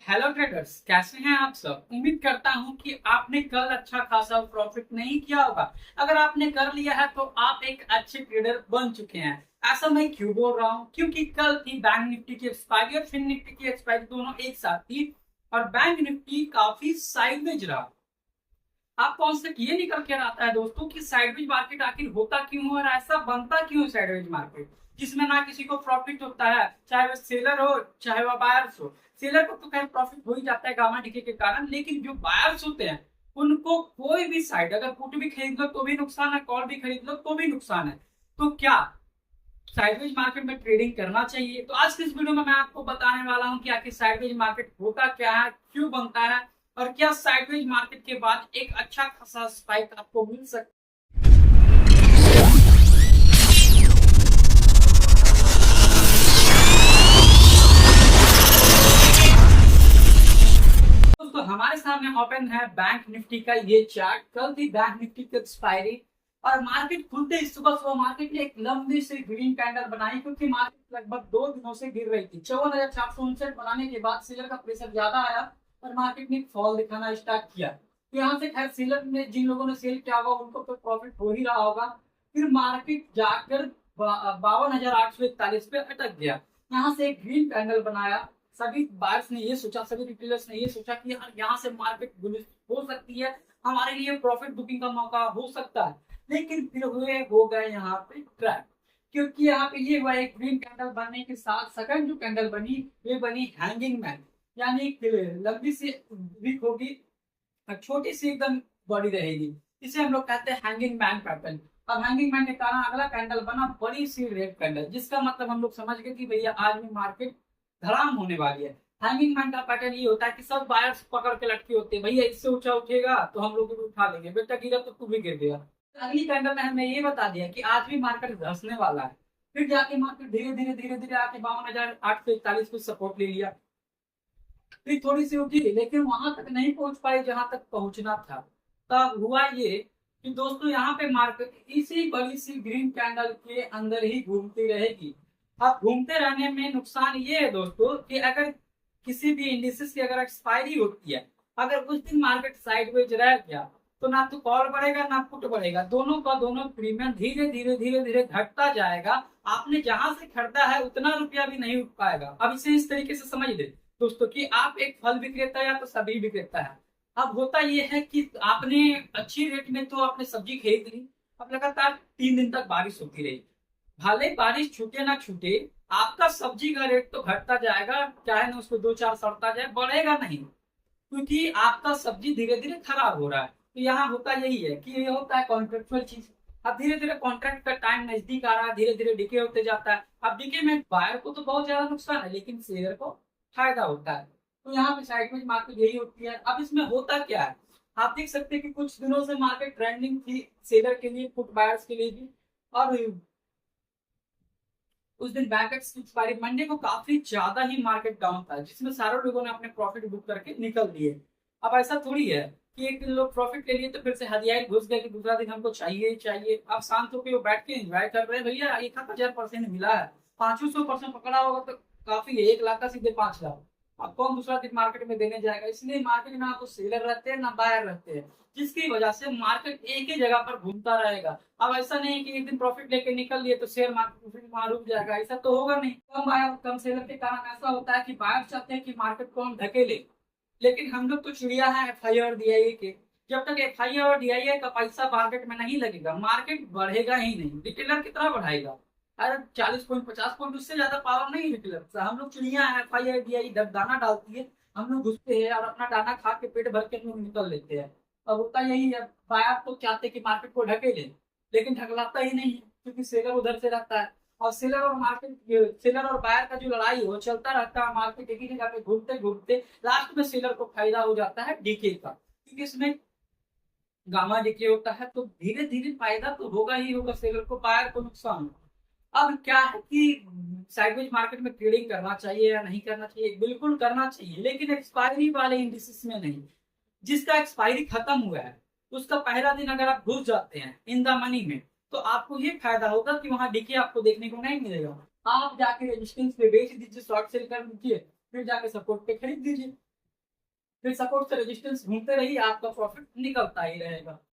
Hello traders, कैसे हैं आप सब। उम्मीद करता हूं कि आपने कल अच्छा खासा प्रॉफिट नहीं किया होगा। अगर आपने कर लिया है तो आप एक अच्छे ट्रेडर बन चुके हैं। ऐसा मैं क्यों बोल रहा हूं? क्योंकि कल थी बैंक निफ्टी की एक्सपायरी और फिन निफ्टी की एक्सपायरी, दोनों एक साथ थी और बैंक निफ्टी काफी साइडवेज रहा। आप कौन से ये निकल कर आता है दोस्तों कि साइडवेज मार्केट आखिर होता क्यों है और ऐसा बनता क्यों है साइडवेज मार्केट, जिसमें ना किसी को प्रॉफिट होता है, चाहे वह सेलर हो चाहे वह बायर्स हो। सेलर को तो खैर प्रॉफिट हो ही जाता है गामा डिके के कारण, लेकिन जो बायर्स होते हैं उनको कोई भी साइड, अगर पुट भी खरीद लो तो भी नुकसान है, कॉल भी खरीद लो तो भी नुकसान है। तो क्या साइडवेज मार्केट में ट्रेडिंग करना चाहिए? तो आज के इस वीडियो में मैं आपको बताने वाला हूं कि आखिर साइडवेज मार्केट होता क्या है, क्यों बनता है और क्या साइडवेज मार्केट के बाद एक अच्छा खासा स्पाइक आपको मिल सकता है। तो हमारे सामने ओपन है बैंक निफ्टी का ये चार्ट। कल थी बैंक निफ्टी की एक्सपायरी और मार्केट खुलते ही सुबह सुबह मार्केट ने एक लंबी सी ग्रीन कैंडल बनाई, क्योंकि मार्केट लगभग 2 दिनों से गिर रही थी। 54,459 बनाने के बाद सेलर का प्रेशर ज्यादा आया और मार्केट ने फॉल दिखाना स्टार्ट किया। तो यहाँ से खैर सेलर ने, जिन लोगों ने सेल किया होगा उनको तो प्रॉफिट हो ही रहा होगा। फिर मार्केट जाकर 52,841 पे अटक गया। यहाँ से एक ग्रीन कैंडल बनाया। सभी बायर्स ने ये सोचा, सभी रिटेलर्स ने ये सोचा कि यार यहाँ से मार्केट बुलिश हो सकती है, हमारे लिए प्रॉफिट बुकिंग का मौका हो सकता है। लेकिन फिर हुए हो गए यहाँ पे क्रैश, क्योंकि यहाँ पे ये हुआ एक ग्रीन कैंडल बनने के साथ सेकंड जो कैंडल बनी ये बनी हैंगिंग मैन, यानी कि लंबी सी वीक होगी और छोटी सी एकदम बॉडी रहेगी। इसे हम लोग कहते हैं हैंगिंग मैन पैटर्न। अब हैंगिंग मैन के कारण अगला कैंडल बना बड़ी सी रेड कैंडल, जिसका मतलब हम लोग समझ गए कि भैया आज भी मार्केट धड़ाम होने वाली है। हैंगिंग मैन का पैटर्न ये होता है कि सब बायर्स पकड़ के लटके होते हैं, भैया इससे ऊंचा उठेगा तो हम लोग भी उठा लेंगे, बेटा गिरा तो तू भी गिर गया। अगली कैंडल में हमें ये बता दिया कि आज भी मार्केट धंसने वाला है। फिर जाके मार्केट धीरे धीरे धीरे धीरे आके 52,841 को सपोर्ट ले लिया। फिर थोड़ी सी उठी लेकिन वहां तक नहीं पहुंच पाई जहां तक पहुंचना था। तब हुआ ये कि दोस्तों यहाँ पे मार्केट इसी बड़ी सी ग्रीन कैंडल के अंदर ही घूमती रहेगी। अब घूमते रहने में नुकसान ये है दोस्तों कि अगर किसी भी इंडिसेस की अगर एक्सपायरी होती है, अगर उस दिन मार्केट साइडवेज रह गया तो ना तो कॉल बढ़ेगा ना पुट बढ़ेगा, दोनों का दोनों प्रीमियम धीरे धीरे धीरे धीरे घटता जाएगा। आपने जहां से खरीदा है उतना रुपया भी नहीं उठ पाएगा। अब इसे इस तरीके से समझ दे दोस्तों कि आप एक फल विक्रेता या तो सब्जी विक्रेता है। अब होता यह है कि आपने अच्छी रेट में तो आपने सब्जी खरीद ली। अब लगातार 3 दिन तक बारिश होती रही, भले बारिश छूटे ना छूटे आपका सब्जी का रेट तो घटता जाएगा, चाहे ना उसको 2-4 सड़ता जाए, बढ़ेगा नहीं, क्योंकि आपका सब्जी धीरे धीरे खराब हो रहा है। तो यहाँ होता यही है कि ये होता है कॉन्ट्रेक्चुअल चीज। अब धीरे धीरे कॉन्ट्रैक्ट का टाइम नजदीक आ रहा है, धीरे धीरे डिके होते जाता है। अब डिके में बायर को तो बहुत ज्यादा नुकसान है लेकिन शेयर को फायदा होता है। तो यहाँ पे साइडवेज मार्केट यही होती है। अब इसमें होता क्या है, आप देख सकते हैं कि कुछ दिनों से मार्केट ट्रेंडिंग थी सेलर के लिए, फुट बायर्स के लिए भी। और उस दिन बैंक एक्सपायरी मंडे को काफी ज्यादा ही मार्केट डाउन था, जिसमें सारे लोगों ने अपने प्रॉफिट बुक करके निकल दिए। अब ऐसा थोड़ी है कि एक दिन लोग प्रॉफिट ले लिए तो फिर से हदियाई घुस गए कि दूसरा दिन हमको चाहिए ही चाहिए। अब शांत होकर वो बैठ के एंजॉय कर रहे हैं, भैया 1,000% मिला है, 500% पकड़ा होगा तो काफी है, 1 लाख का सीधे 5 लाख। अब कौन दूसरा दिन मार्केट में देने जाएगा? इसलिए मार्केट में ना तो सेलर रहते हैं ना बायर रहते हैं, जिसकी वजह से मार्केट एक ही जगह पर घूमता रहेगा। अब ऐसा नहीं है कि एक दिन प्रॉफिट लेके निकल लिए तो शेयर मार्केट वहां रुक जाएगा, ऐसा तो होगा नहीं। कम बायर कम सेलर के कारण ऐसा होता है कि बायर चाहते हैं कि मार्केट को हम ढकेले, लेकिन हम लोग तो चिड़िया है FI और DIA के। जब तक FI और DIA का पैसा मार्केट में नहीं लगेगा मार्केट बढ़ेगा ही नहीं। रिटेलर कितना बढ़ाएगा? अरे 40 पॉइंट 50 पॉइंट, उससे ज्यादा पावर नहीं रिटेलर। हम लोग चिड़िया है, FI और DIA जब दाना डालती है हम लोग घुसते हैं और अपना दाना खा के पेट भर के हम लोग निकल लेते हैं। अब होता यही है, बायर तो चाहते कि मार्केट को ढकेले लेकिन ढकलाता ही नहीं है, क्योंकि सेलर उधर से रहता है। और सेलर और बायर का जो लड़ाई है वो चलता रहता है। मार्केट एक ही जगह पे घूमते घूमते लास्ट में सेलर को फायदा हो जाता है डीके का, क्योंकि इसमें गामा डीके होता है। तो धीरे धीरे फायदा तो होगा ही होगा सेलर को, बायर को नुकसान। अब क्या है कि साइडवेज मार्केट में ट्रेडिंग करना चाहिए या नहीं करना चाहिए? बिल्कुल करना चाहिए, लेकिन एक्सपायरी वाले इंडिसेस में नहीं। जिसका एक्सपायरी खत्म हुआ है उसका पहला दिन अगर आप घुस जाते हैं इन द मनी में तो आपको ये फायदा होगा कि वहां डिके आपको देखने को नहीं मिलेगा। आप जाके रेजिस्टेंस पे बेच दीजिए, शॉर्ट सेल कर दीजिए, फिर जाके सपोर्ट पे खरीद दीजिए। फिर सपोर्ट से रेजिस्टेंस ढूंढते रहिए, आपका प्रॉफिट निकलता ही रहेगा।